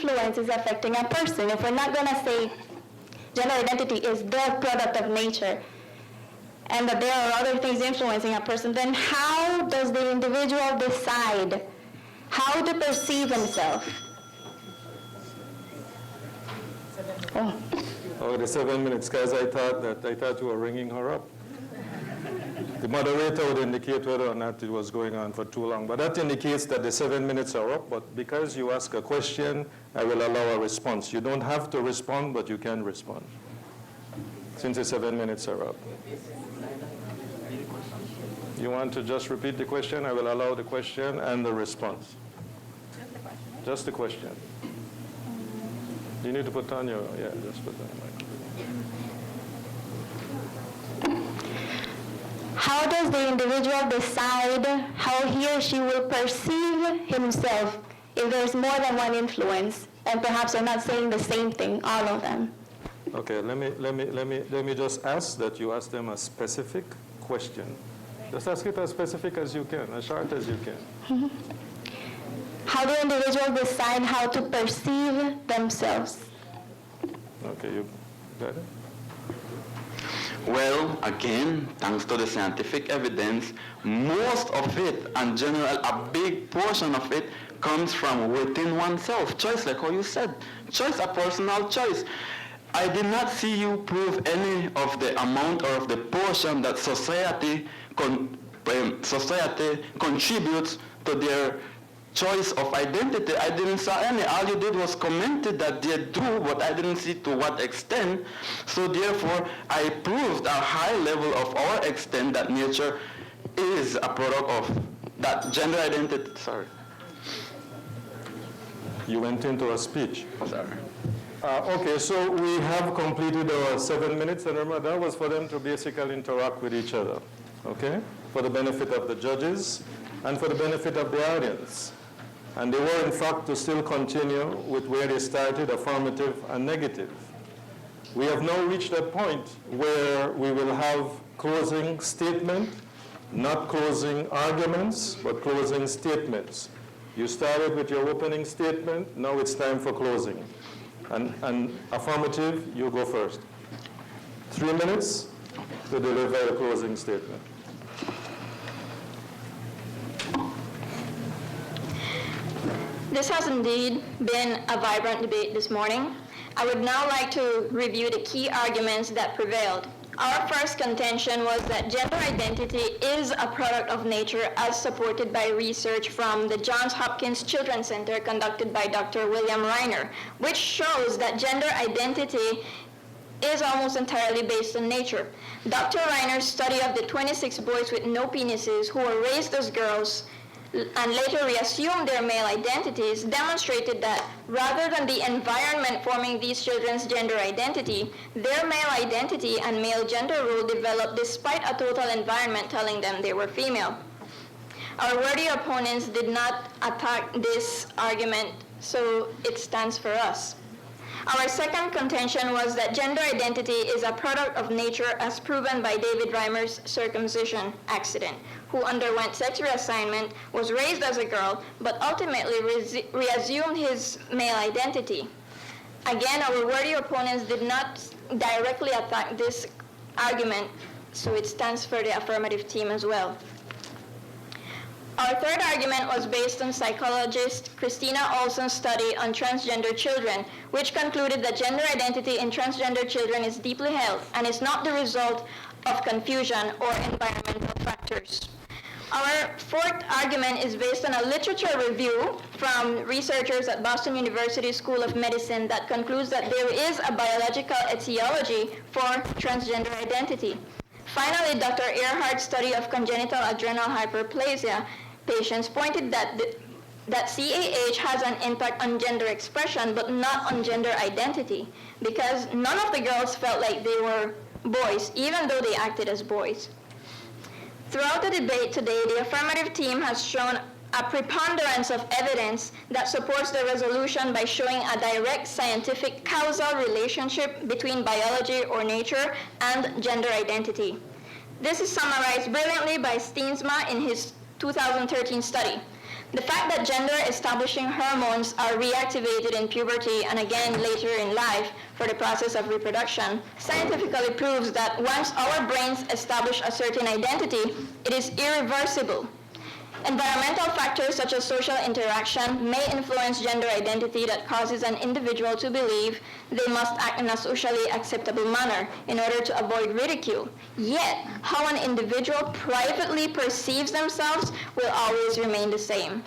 influence is affecting a person, if we're not going to say gender identity is the product of nature, and that there are other things influencing a person, then how does the individual decide how to perceive himself? Oh, the 7 minutes, guys, I thought you were ringing her up. The moderator would indicate whether or not it was going on for too long. But that indicates that the 7 minutes are up. But because you ask a question, I will allow a response. You don't have to respond, but you can respond, since the 7 minutes are up. You want to just repeat the question? I will allow the question and the response. Just the question. Just the question. You need to put on your, yeah, just put on your mic. How does the individual decide how he or she will perceive himself if there's more than one influence, and perhaps they're not saying the same thing, all of them? Okay, let me just ask that you ask them a specific question. Just ask it as specific as you can, as short as you can. Mm-hmm. How do individuals decide how to perceive themselves? Okay, you got it? Well, again, thanks to the scientific evidence, most of it, and general, a big portion of it, comes from within oneself. Choice, like how you said. Choice, a personal choice. I did not see you prove any of the amount or of the portion that society contributes to their choice of identity. I didn't see any. All you did was commented that they do, but I didn't see to what extent. So therefore, I proved a high level of our extent that nature is a product of that gender identity. Sorry. You went into a speech. Sorry. Okay, so we have completed our 7 minutes, and remember, that was for them to basically interact with each other, okay? For the benefit of the judges and for the benefit of the audience. And they were, in fact, to still continue with where they started, affirmative and negative. We have now reached that point where we will have closing statement, not closing arguments, but closing statements. You started with your opening statement, now it's time for closing. And affirmative, you go first. 3 minutes to deliver a closing statement. This has indeed been a vibrant debate this morning. I would now like to review the key arguments that prevailed. Our first contention was that gender identity is a product of nature as supported by research from the Johns Hopkins Children's Center conducted by Dr. William Reiner, which shows that gender identity is almost entirely based on nature. Dr. Reiner's study of the 26 boys with no penises who were raised as girls and later reassumed their male identities demonstrated that rather than the environment forming these children's gender identity, their male identity and male gender role developed despite a total environment telling them they were female. Our worthy opponents did not attack this argument, so it stands for us. Our second contention was that gender identity is a product of nature as proven by David Reimer's circumcision accident, who underwent sex reassignment, was raised as a girl, but ultimately reassumed his male identity. Again, our worthy opponents did not directly attack this argument, so it stands for the affirmative team as well. Our third argument was based on psychologist Christina Olson's study on transgender children, which concluded that gender identity in transgender children is deeply held and is not the result of confusion or environmental factors. Our fourth argument is based on a literature review from researchers at Boston University School of Medicine that concludes that there is a biological etiology for transgender identity. Finally, Dr. Earhart's study of congenital adrenal hyperplasia patients pointed that CAH has an impact on gender expression, but not on gender identity, because none of the girls felt like they were boys, even though they acted as boys. Throughout the debate today, the affirmative team has shown a preponderance of evidence that supports the resolution by showing a direct scientific causal relationship between biology or nature and gender identity. This is summarized brilliantly by Steensma in his 2013 study. The fact that gender-establishing hormones are reactivated in puberty and again later in life for the process of reproduction scientifically proves that once our brains establish a certain identity, it is irreversible. Environmental factors such as social interaction may influence gender identity that causes an individual to believe they must act in a socially acceptable manner in order to avoid ridicule. Yet, how an individual privately perceives themselves will always remain the same.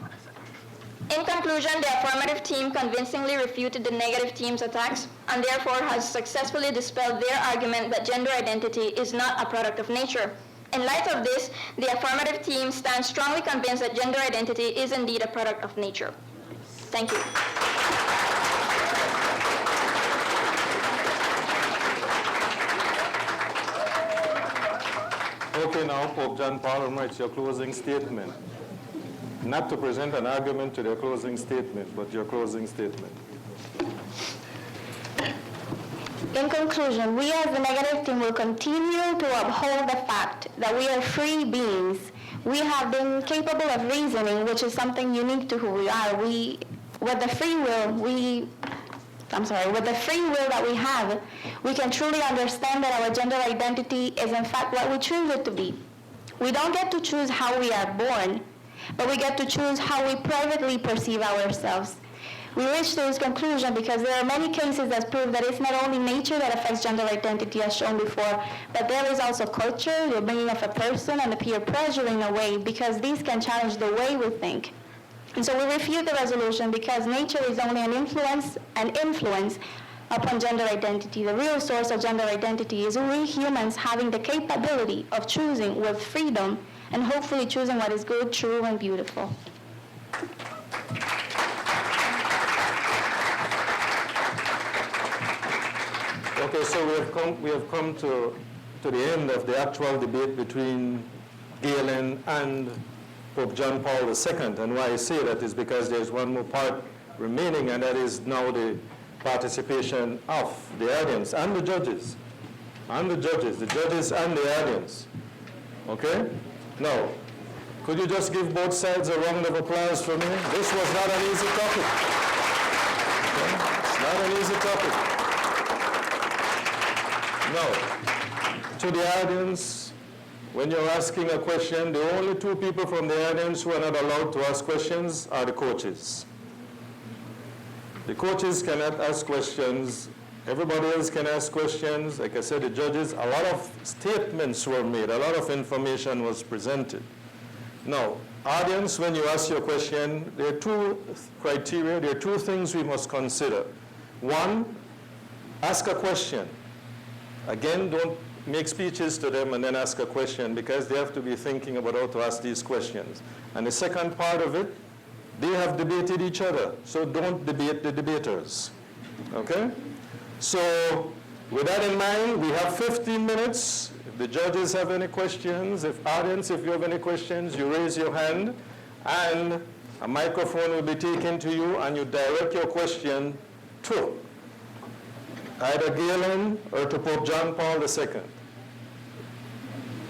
In conclusion, the affirmative team convincingly refuted the negative team's attacks and therefore has successfully dispelled their argument that gender identity is not a product of nature. In light of this, the affirmative team stands strongly convinced that gender identity is indeed a product of nature. Thank you. Okay, now Pope John Paul, it's your closing statement. Not to present an argument to their closing statement, but your closing statement. In conclusion, we as the negative team will continue to uphold the fact that we are free beings. We have been capable of reasoning, which is something unique to who we are. With the free will that we have, we can truly understand that our gender identity is in fact what we choose it to be. We don't get to choose how we are born, but we get to choose how we privately perceive ourselves. We reach this conclusion because there are many cases that prove that it's not only nature that affects gender identity as shown before, but there is also culture, the upbringing of a person, and the peer pressure in a way, because these can challenge the way we think. And so we refute the resolution because nature is only an influence upon gender identity. The real source of gender identity is we humans having the capability of choosing with freedom and hopefully choosing what is good, true, and beautiful. Okay, so we have come to the end of the actual debate between Galen and Pope John Paul II. And why I say that is because there's one more part remaining, and that is now the participation of the audience and the judges. The judges and the audience. Okay? Now, could you just give both sides a round of applause for me? This was not an easy topic. Okay? It's not an easy topic. Now, to the audience, when you're asking a question, the only two people from the audience who are not allowed to ask questions are the coaches. The coaches cannot ask questions. Everybody else can ask questions. Like I said, the judges, a lot of statements were made. A lot of information was presented. Now, audience, when you ask your question, there are two criteria. There are two things we must consider. One, ask a question. Again, don't make speeches to them and then ask a question, because they have to be thinking about how to ask these questions. And the second part of it, they have debated each other, so don't debate the debaters. Okay? So with that in mind, we have 15 minutes. If the judges have any questions, audience, if you have any questions, you raise your hand, and a microphone will be taken to you, and you direct your question to either Galen or to Pope John Paul II.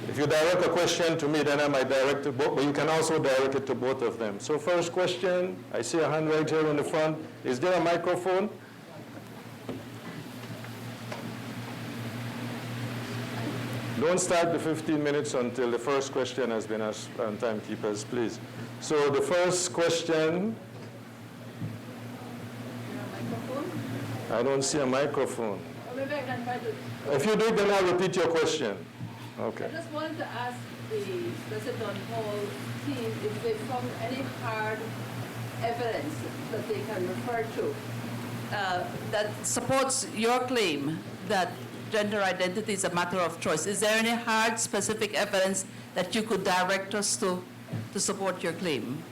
If you direct a question to me, then I might direct it both, but you can also direct it to both of them. So first question, I see a hand right here in the front. Is there a microphone? Don't start the 15 minutes until the first question has been asked, timekeepers, please. So the first question, I don't see a microphone. Maybe I can try to. If you do it, then I'll repeat your question. Okay. I just wanted to ask the President Paul team if they found any hard evidence that they can refer to that supports your claim that gender identity is a matter of choice. Is there any hard, specific evidence that you could direct us to support your claim?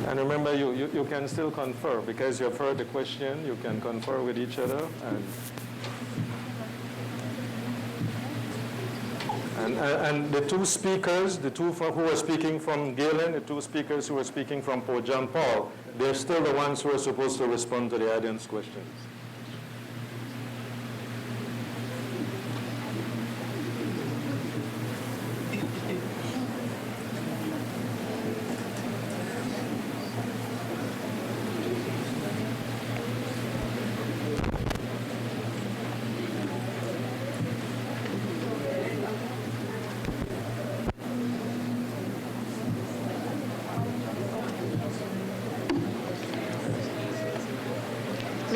And remember, you can still confer, because you've heard the question, you can confer with each other. And the two speakers, the two who are speaking from Galen, the two speakers who are speaking from Pope John Paul, they're still the ones who are supposed to respond to the audience questions.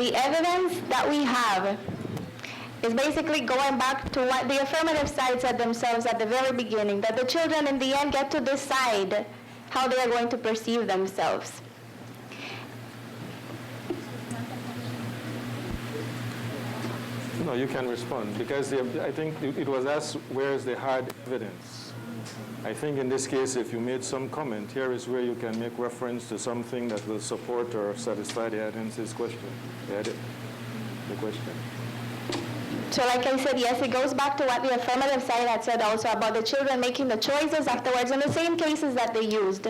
the evidence that we have is basically going back to what the affirmative side said themselves at the very beginning, that the children in the end get to decide how they are going to perceive themselves. No, you can respond, because I think it was asked, where is the hard evidence? I think in this case, if you made some comment, here is where you can make reference to something that will support or satisfy the audience's question. The question. So like I said, yes, it goes back to what the affirmative side had said also about the children making the choices afterwards in the same cases that they used.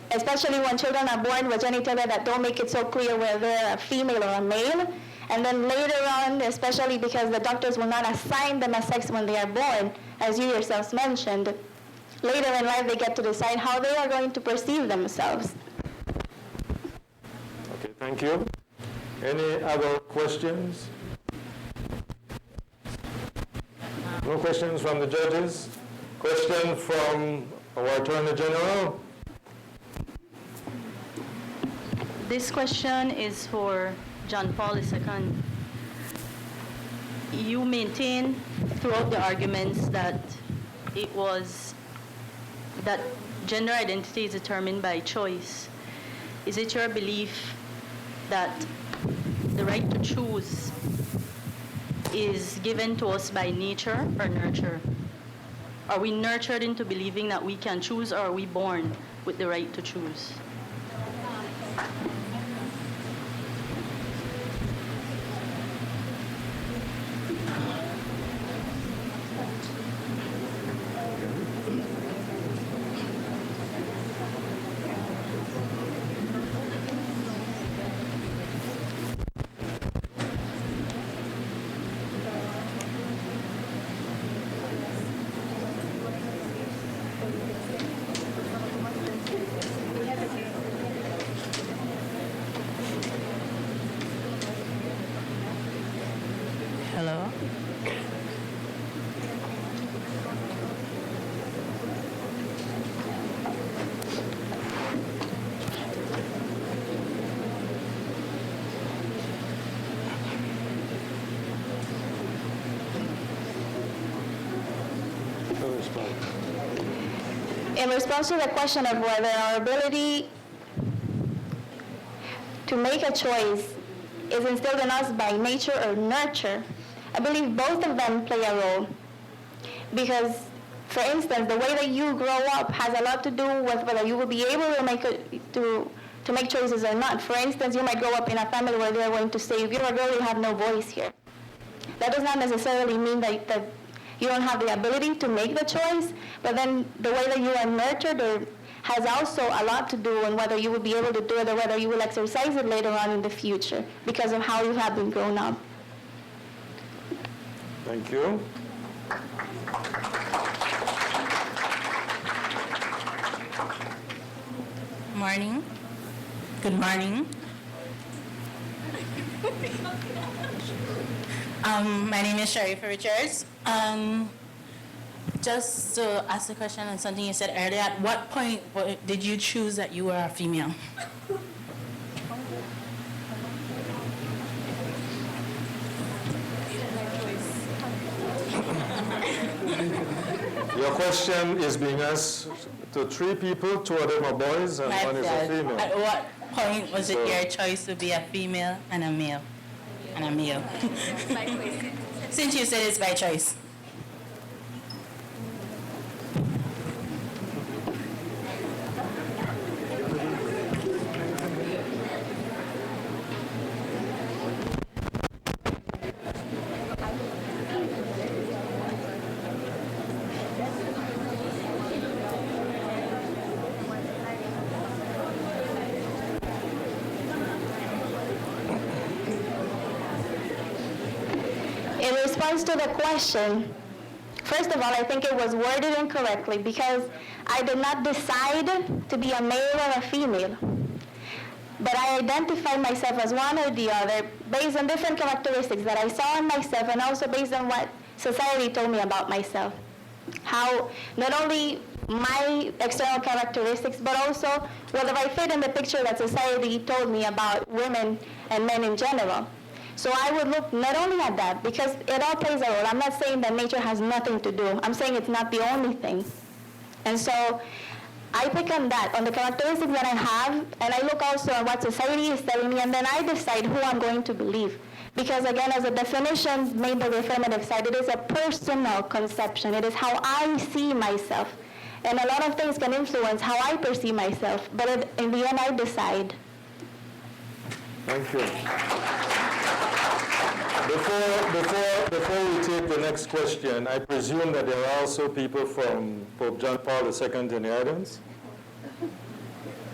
Especially when children are born with genitalia that don't make it so clear whether they're a female or a male. And then later on, especially because the doctors will not assign them a sex when they are born, as you yourselves mentioned, later in life they get to decide how they are going to perceive themselves. Okay, thank you. Any other questions? No questions from the judges? Question from our Attorney General? This question is for John Paul II. You maintain throughout the arguments that that gender identity is determined by choice. Is it your belief that the right to choose is given to us by nature or nurture? Are we nurtured into believing that we can choose, or are we born with the right to choose? Hello? In response to the question of whether our ability to make a choice is instilled in us by nature or nurture, I believe both of them play a role. Because, for instance, the way that you grow up has a lot to do with whether you will be able to make choices or not. For instance, you might grow up in a family where they're going to say, if you're a girl, you have no voice here. That does not necessarily mean that you don't have the ability to make the choice, but then the way that you are nurtured has also a lot to do on whether you will be able to do it or whether you will exercise it later on in the future because of how you have been grown up. Thank you. Morning. Good morning. My name is Sharifa Richards. Just to ask a question on something you said earlier, at what point did you choose that you were a female? Your question is being asked to 3 people, 2 of them are boys and one is a female. At what point was it your choice to be a female and a male? And a male. Since you said it's by choice. In response to the question, first of all, I think it was worded incorrectly because I did not decide to be a male or a female. But I identified myself as one or the other based on different characteristics that I saw in myself and also based on what society told me about myself. How not only my external characteristics, but also whether I fit in the picture that society told me about women and men in general. So I would look not only at that, because it all plays a role. I'm not saying that nature has nothing to do. I'm saying it's not the only thing. And so I pick on that, on the characteristics that I have, and I look also at what society is telling me, and then I decide who I'm going to believe. Because again, as a definition made by the affirmative side, it is a personal conception. It is how I see myself. And a lot of things can influence how I perceive myself, but in the end, I decide. Thank you. Before we take the next question, I presume that there are also people from Pope John Paul II in the audience?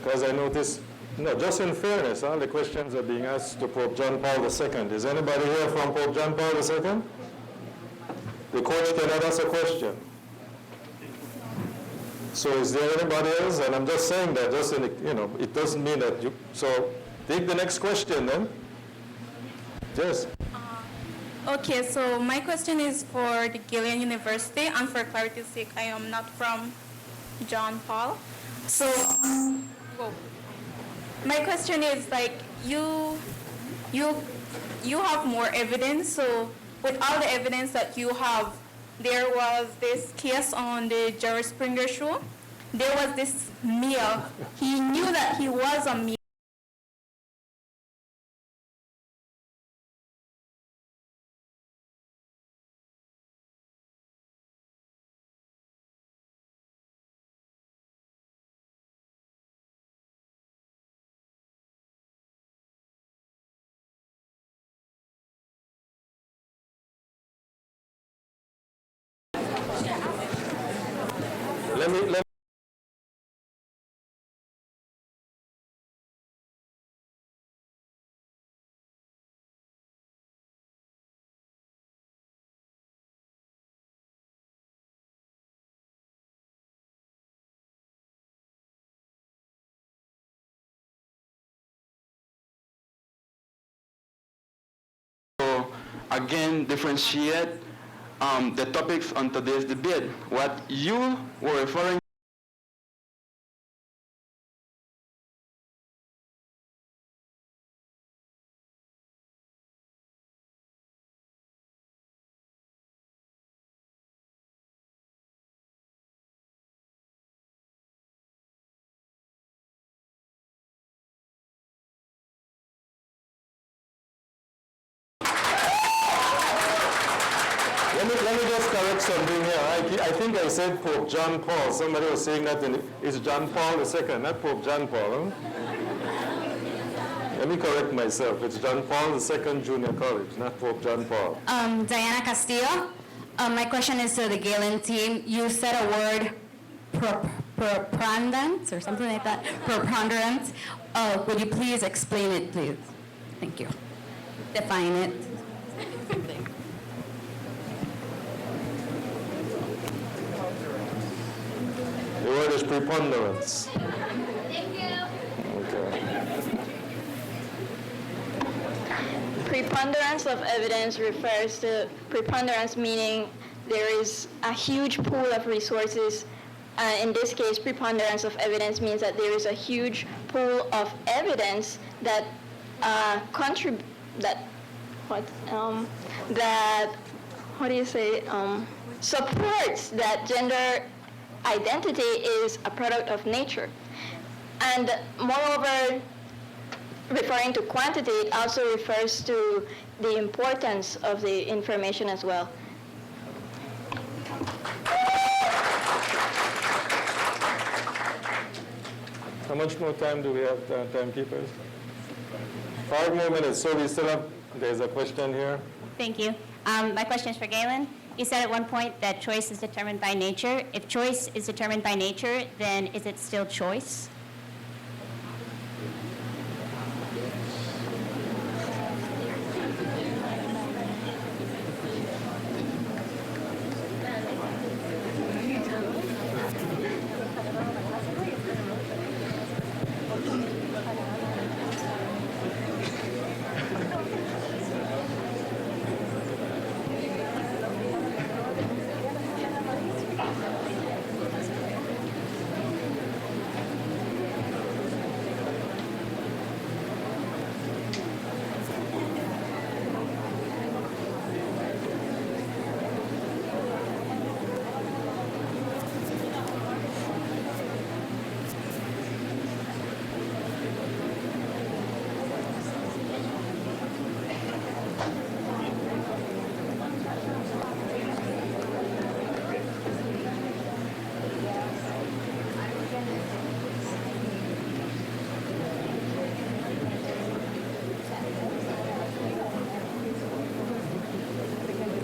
Because I noticed, no, just in fairness, all the questions are being asked to Pope John Paul II. Is anybody here from Pope John Paul II? The coach cannot ask a question. So is there anybody else? And I'm just saying that, just in the, it doesn't mean that you, so take the next question then. Yes. Okay, so my question is for the Galen University, and for clarity's sake, I am not from John Paul. So, my question is like you have more evidence. So, with all the evidence that you have, there was this case on the Jerry Springer show. There was this male. He knew that he was a male. Let me So again, differentiate the topics on today's debate. What you were referring Let me just correct something here. I think I said Pope John Paul. Somebody was saying that it's John Paul II, not Pope John Paul. Let me correct myself. It's John Paul II Junior College, not Pope John Paul. Diana Castillo. My question is to the Galen team. You said a word, preponderance, or something like that. Preponderance. Would you please explain it, please? Thank you. Define it. The word is preponderance. Thank you. Okay. Preponderance of evidence refers to preponderance, meaning there is a huge pool of resources. In this case, preponderance of evidence means that there is a huge pool of evidence that supports that gender identity is a product of nature. And moreover, referring to quantity, it also refers to the importance of the information as well. How much more time do we have, timekeepers? 5 more minutes. So we still have, there's a question here. Thank you. My question is for Galen. You said at one point that choice is determined by nature. If choice is determined by nature, then is it still choice?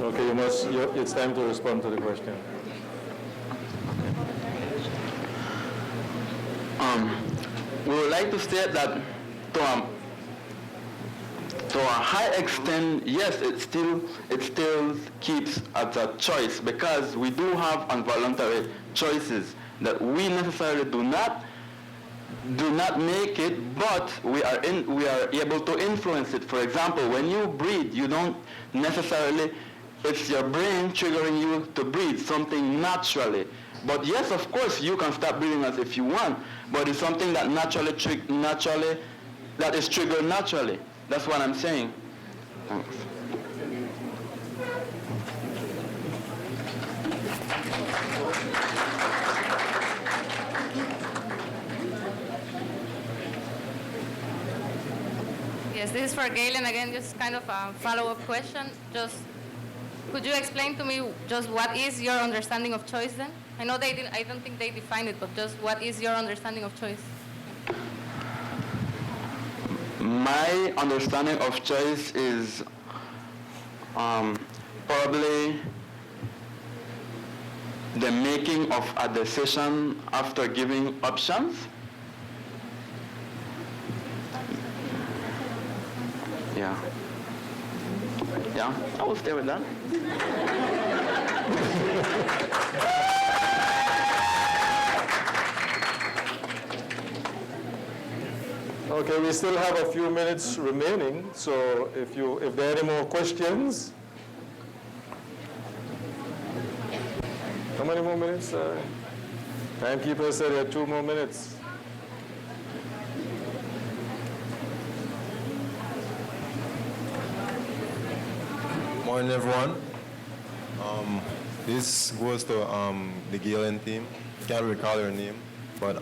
Okay, it's time to respond to the question. We would like to state that to a high extent, yes, it still keeps as a choice, because we do have involuntary choices that we necessarily do not make it, but we are able to influence it. For example, when you breathe, you don't necessarily, it's your brain triggering you to breathe something naturally. But yes, of course, you can stop breathing as if you want, but it's something that that is triggered naturally. That's what I'm saying. Thanks. Yes, this is for Galen again, just kind of a follow-up question. Just, could you explain to me just what is your understanding of choice then? I know I don't think they defined it, but just what is your understanding of choice? My understanding of choice is probably the making of a decision after giving options. Yeah, I will stay with that. Okay, we still have a few minutes remaining, so if there are any more questions. How many more minutes? Timekeeper said there are 2 more minutes. Morning, everyone. This goes to the Galen team. Can't recall her name, but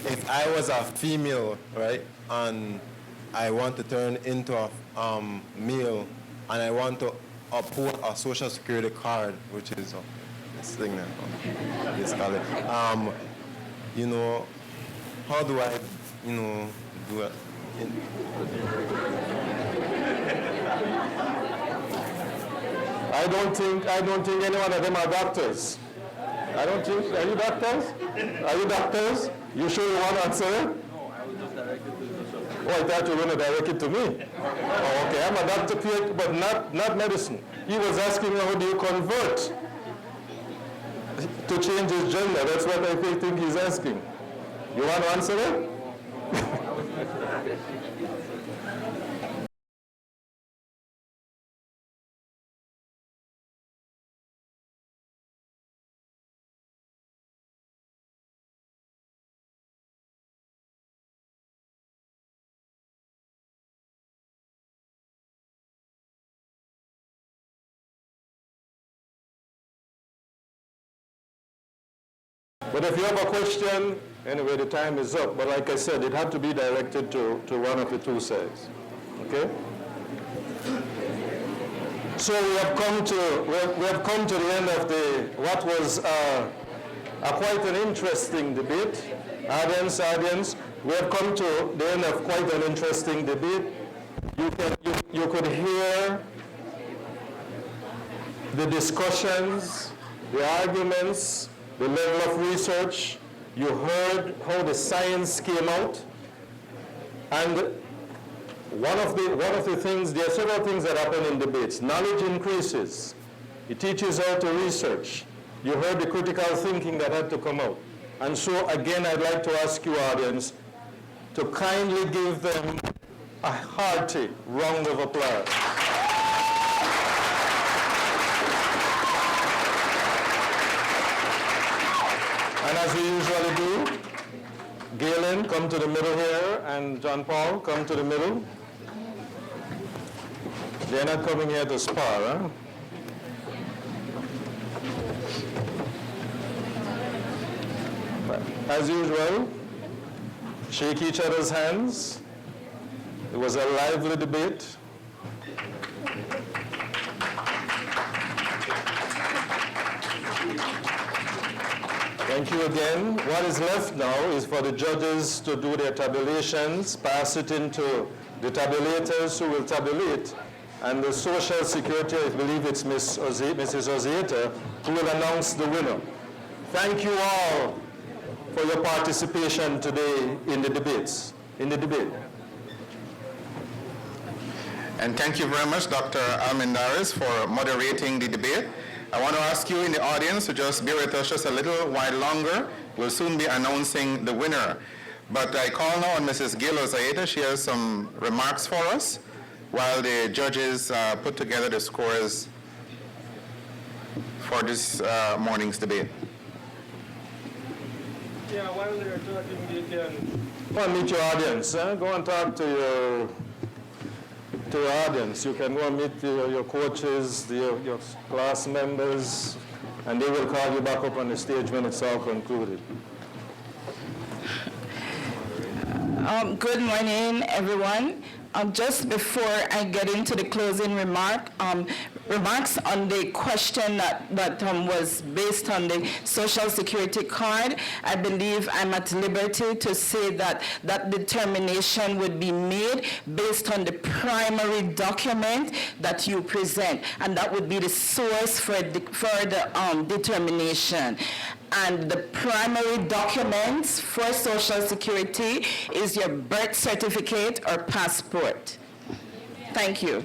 if I was a female, right, and I want to turn into a male, and I want to uphold a social security card, which is this thing now, this color. You know, how do I, do it? I don't think any one of them are doctors. I don't think, are you doctors? Are you doctors? You sure you want to answer it? No, I was just directed to the social. Oh, I thought you were going to direct it to me. Oh, okay, I'm a doctor, but not medicine. He was asking me, how do you convert to change his gender? That's what I think he's asking. You want to answer it? But if you have a question, anyway, the time is up. But like I said, it had to be directed to one of the two sides. Okay? So we have come to the end of what was quite an interesting debate. Audience, we have come to the end of quite an interesting debate. You could hear the discussions, the arguments, the level of research. You heard how the science came out. And one of the things, there are several things that happen in debates. Knowledge increases. It teaches how to research. You heard the critical thinking that had to come out. And so again, I'd like to ask you, audience, to kindly give them a hearty round of applause. And as we usually do, Galen, come to the middle here, and John Paul, come to the middle. They're not coming here to spar, huh? But as usual, shake each other's hands. It was a lively debate. Thank you again. What is left now is for the judges to do their tabulations, pass it into the tabulators who will tabulate, And the Social Security, I believe it's Mrs. Ozeta, who will announce the winner. Thank you all for your participation today in the debate. And thank you very much, Dr. Almendares, for moderating the debate. I want to ask you in the audience to just bear with us just a little while longer. We'll soon be announcing the winner. But I call now on Mrs. Galen Zaida. She has some remarks for us while the judges put together the scores for this morning's debate. Yeah, while they're talking, you can go and meet your audience. Go and talk to your audience. You can go and meet your coaches, your class members, and they will call you back up on the stage when it's all concluded. Good morning, everyone. Just before I get into the closing remarks on the question that was based on the Social Security card, I believe I'm at liberty to say that that determination would be made based on the primary document that you present, and that would be the source for the determination. And the primary documents for Social Security is your birth certificate or passport. Thank you.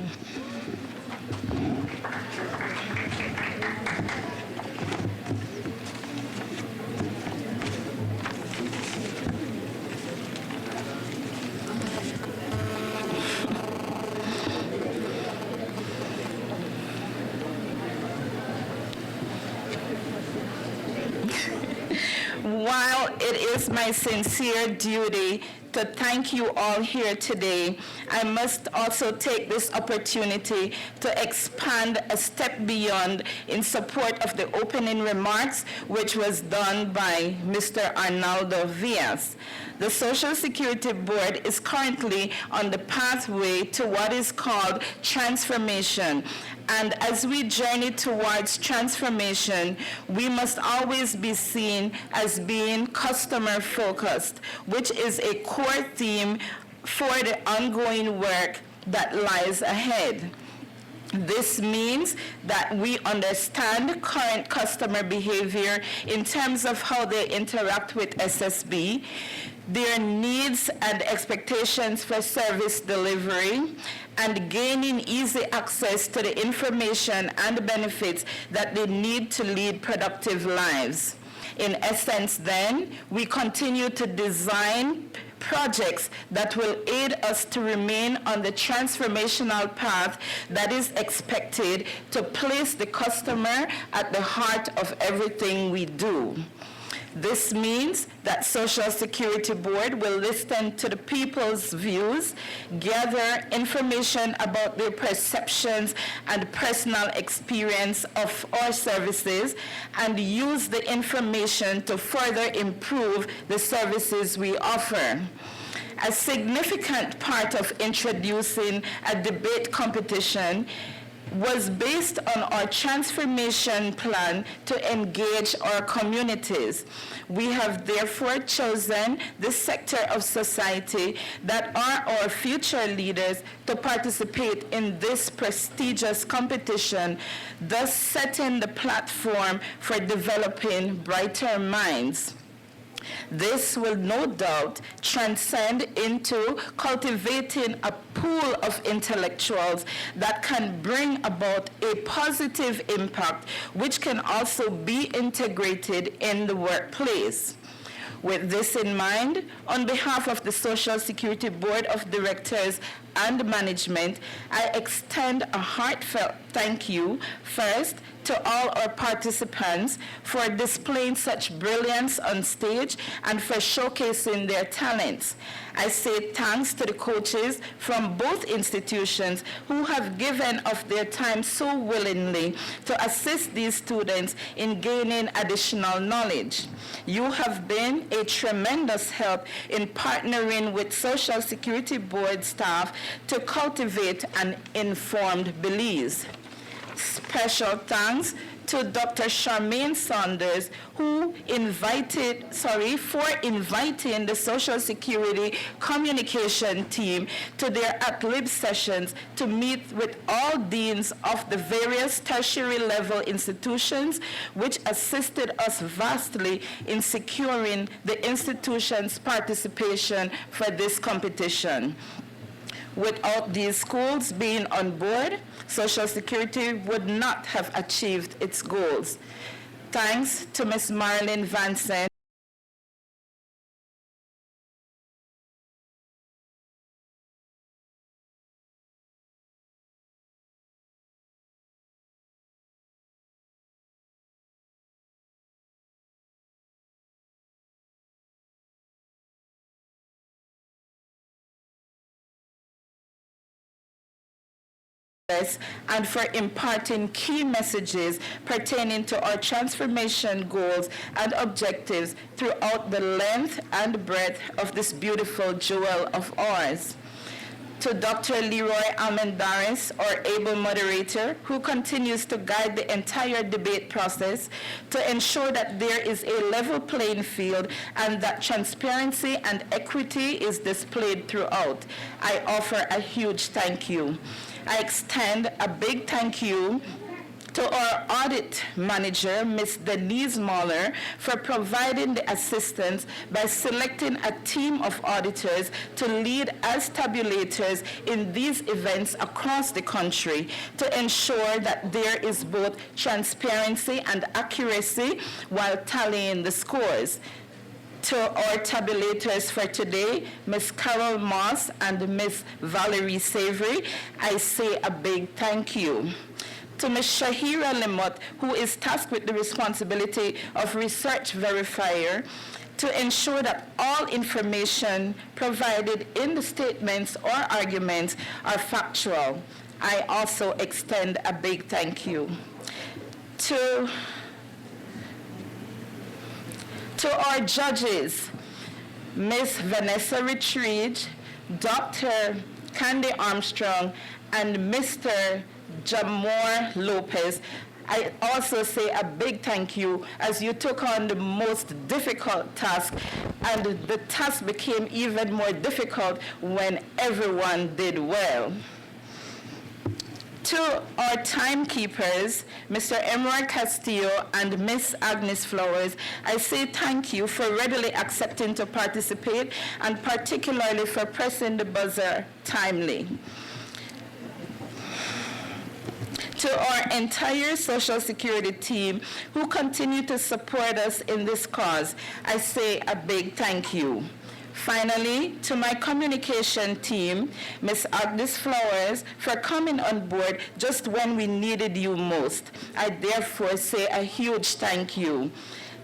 While it is my sincere duty to thank you all here today, I must also take this opportunity to expand a step beyond in support of the opening remarks, which was done by Mr. Arnaldo Villas. The Social Security Board is currently on the pathway to what is called transformation. And as we journey towards transformation, we must always be seen as being customer-focused, which is a core theme for the ongoing work that lies ahead. This means that we understand current customer behavior in terms of how they interact with SSB, their needs and expectations for service delivery, and gaining easy access to the information and benefits that they need to lead productive lives. In essence, then, we continue to design projects that will aid us to remain on the transformational path that is expected to place the customer at the heart of everything we do. This means that Social Security Board will listen to the people's views, gather information about their perceptions and personal experience of our services, and use the information to further improve the services we offer. A significant part of introducing a debate competition was based on our transformation plan to engage our communities. We have therefore chosen this sector of society that are our future leaders to participate in this prestigious competition, thus setting the platform for developing brighter minds. This will no doubt transcend into cultivating a pool of intellectuals that can bring about a positive impact, which can also be integrated in the workplace. With this in mind, on behalf of the Social Security Board of Directors and Management, I extend a heartfelt thank you first to all our participants for displaying such brilliance on stage and for showcasing their talents. I say thanks to the coaches from both institutions who have given of their time so willingly to assist these students in gaining additional knowledge. You have been a tremendous help in partnering with Social Security Board staff to cultivate an informed beliefs. Special thanks to Dr. Charmaine Saunders, for inviting the Social Security communication team to their at-lib sessions to meet with all deans of the various tertiary level institutions, which assisted us vastly in securing the institution's participation for this competition. Without these schools being on board, Social Security would not have achieved its goals. Thanks to Ms. Marilyn Vanson, and for imparting key messages pertaining to our transformation goals and objectives throughout the length and breadth of this beautiful jewel of ours. To Dr. Leroy Almendaris, our able moderator, who continues to guide the entire debate process to ensure that there is a level playing field and that transparency and equity is displayed throughout, I offer a huge thank you. I extend a big thank you to our audit manager, Ms. Denise Mahler, for providing the assistance by selecting a team of auditors to lead as tabulators in these events across the country to ensure that there is both transparency and accuracy while tallying the scores. To our tabulators for today, Ms. Carol Moss and Ms. Valerie Savory, I say a big thank you. To Ms. Shahira Limot, who is tasked with the responsibility of research verifier, to ensure that all information provided in the statements or arguments are factual. I also extend a big thank you. To our judges, Ms. Vanessa Richridge, Dr. Candy Armstrong, and Mr. Jamor Lopez, I also say a big thank you as you took on the most difficult task, and the task became even more difficult when everyone did well. To our timekeepers, Mr. Emerald Castillo and Miss Agnes Flowers, I say thank you for readily accepting to participate and particularly for pressing the buzzer timely. To our entire Social Security team who continue to support us in this cause, I say a big thank you. Finally, to my communication team, Ms. Agnes Flowers, for coming on board just when we needed you most. I therefore say a huge thank you.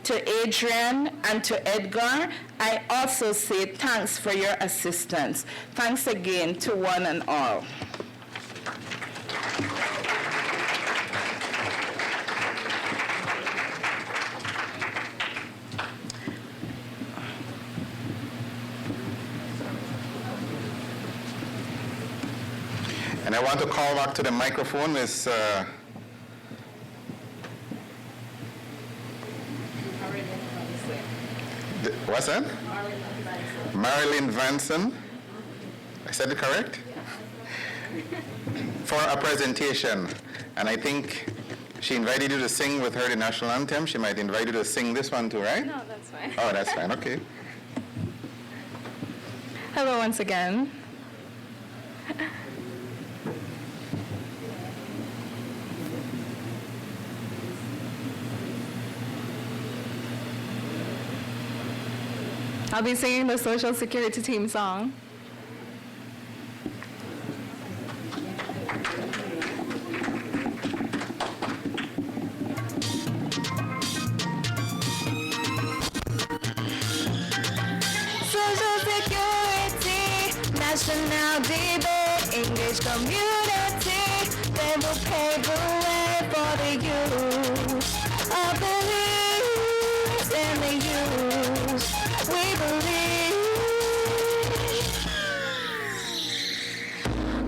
To Adrian and to Edgar, I also say thanks for your assistance. Thanks again to one and all. And I want to call back to the microphone Ms. What's that? Marilyn Vanson. I said it correct? For a presentation. And I think she invited you to sing with her the national anthem. She might invite you to sing this one too, right? No, that's fine. Oh, that's fine. Okay. Hello once again. I'll be singing the Social Security team song. Social Security, national debate, English community, they will pave the way for the youth of the least and the youth. We believe,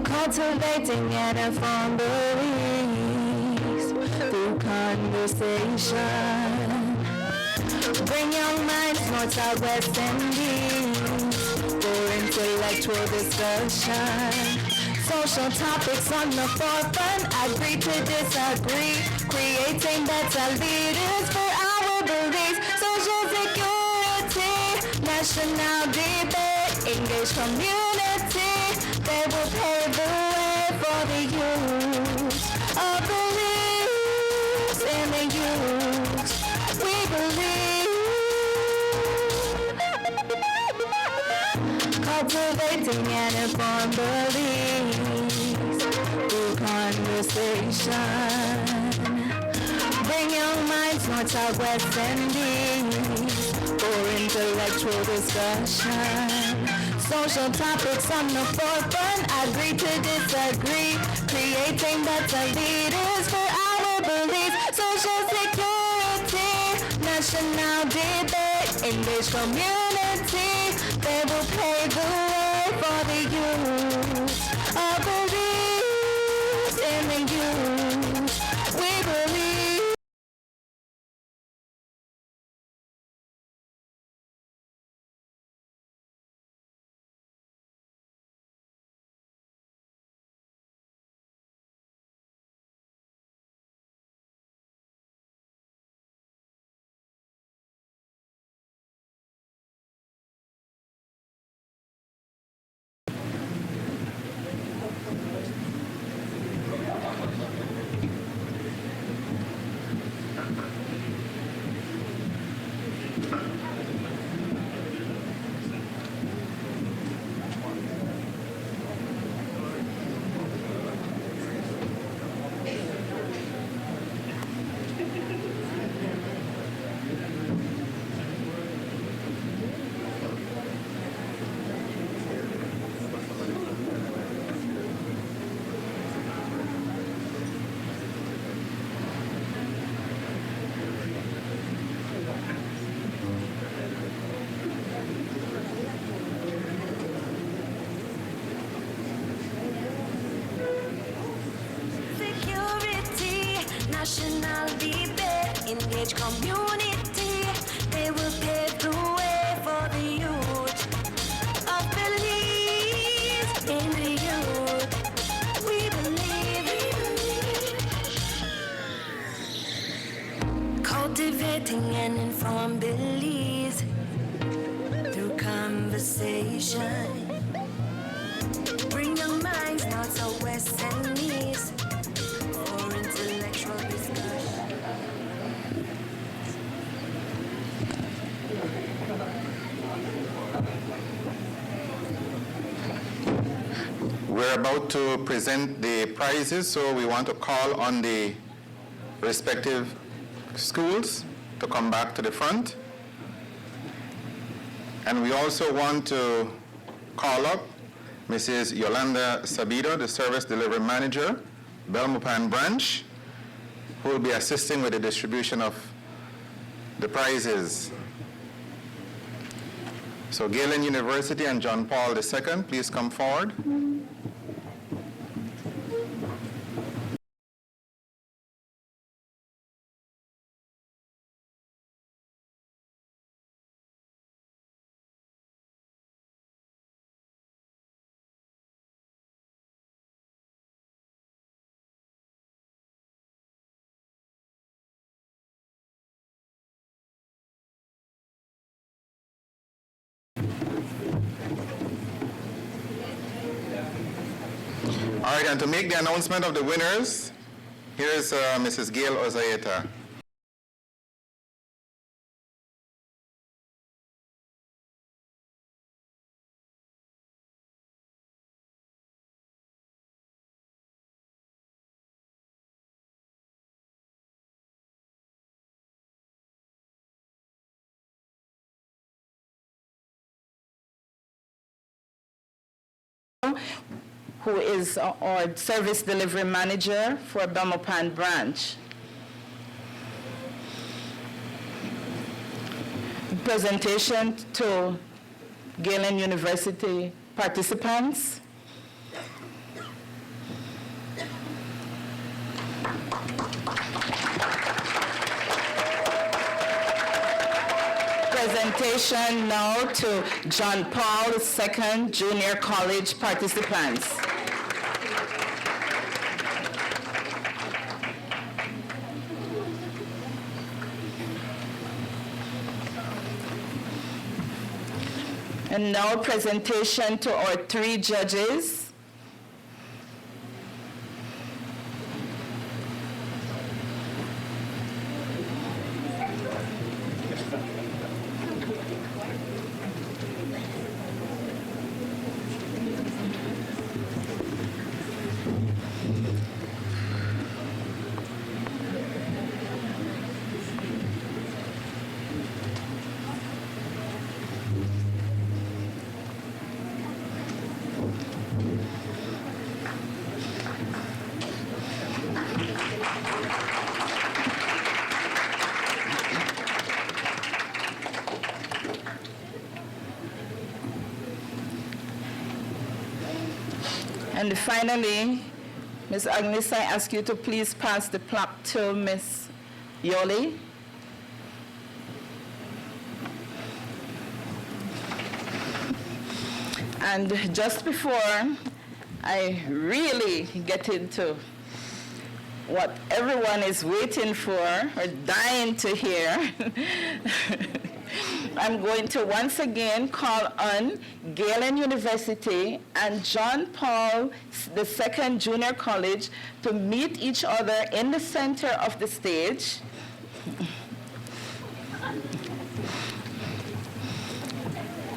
cultivating and informed beliefs through conversation. Bring young minds, north, south, west, and east, for intellectual discussion. Social topics on the forefront, agree to disagree, creating better leaders for our beliefs. Social security, national debate, engaged community, they will pave the way for the use of beliefs in the youth. We believe, cultivating and informed beliefs through conversation. Bring young minds, north, south, west, and east, for intellectual discussion. Social topics on the forefront, agree to disagree, creating better leaders for our beliefs. Social security, national debate, engaged community, they will pave the way for the youth of beliefs in the youth. We believe. National debate, engage community, they will pave the way for the youth of belief in the youth. We believe, cultivating and informed beliefs through conversation. Bring young minds, north, south, west, and east, for intellectual discussion. We're about to present the prizes, so we want to call on the respective schools to come back to the front. And we also want to call up Mrs. Yolanda Sabido, the Service Delivery Manager, Belmopan branch, who will be assisting with the distribution of the prizes. So Galen University and John Paul II, please come forward. All right, and to make the announcement of the winners, here's Mrs. Gail Ozaeta. Who is our service delivery manager for Belmopan branch. Presentation to Galen University participants. presentation now to John Paul II Junior College participants. And now presentation to our 3 judges. And finally, Ms. Agnes, I ask you to please pass the plaque to Ms. Yoli. And just before I really get into what everyone is waiting for or dying to hear, I'm going to once again call on Galen University and John Paul II Junior College to meet each other in the center of the stage.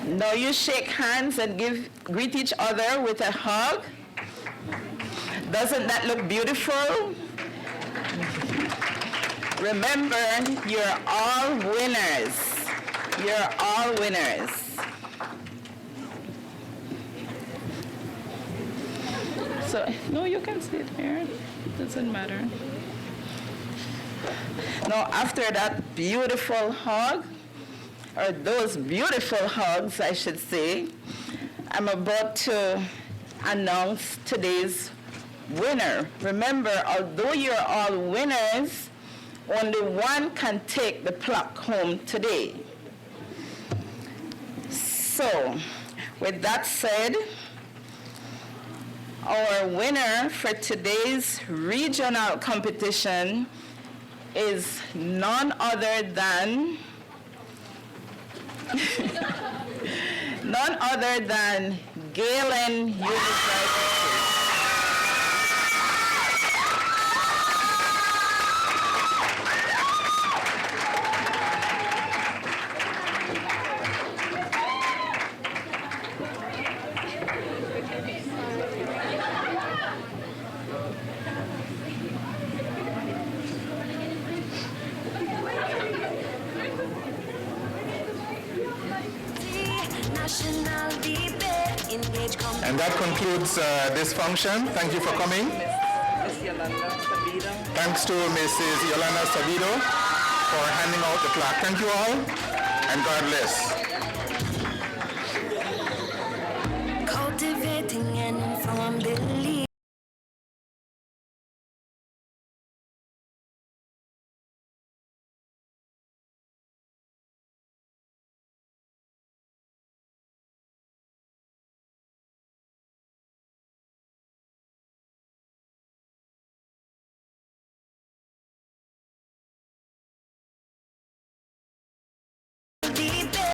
Now you shake hands and greet each other with a hug. Doesn't that look beautiful? Remember, you're all winners. You're all winners. So, no, you can sit here. Doesn't matter. Now, after that beautiful hug, or those beautiful hugs, I should say, I'm about to announce today's winner. Remember, although you're all winners, only one can take the plaque home today. So, with that said, our winner for today's regional competition is none other than Galen University. And that concludes this function. Thank you for coming. Thanks to Mrs. Yolanda Sabido for handing out the plaque. Thank you all, and God bless.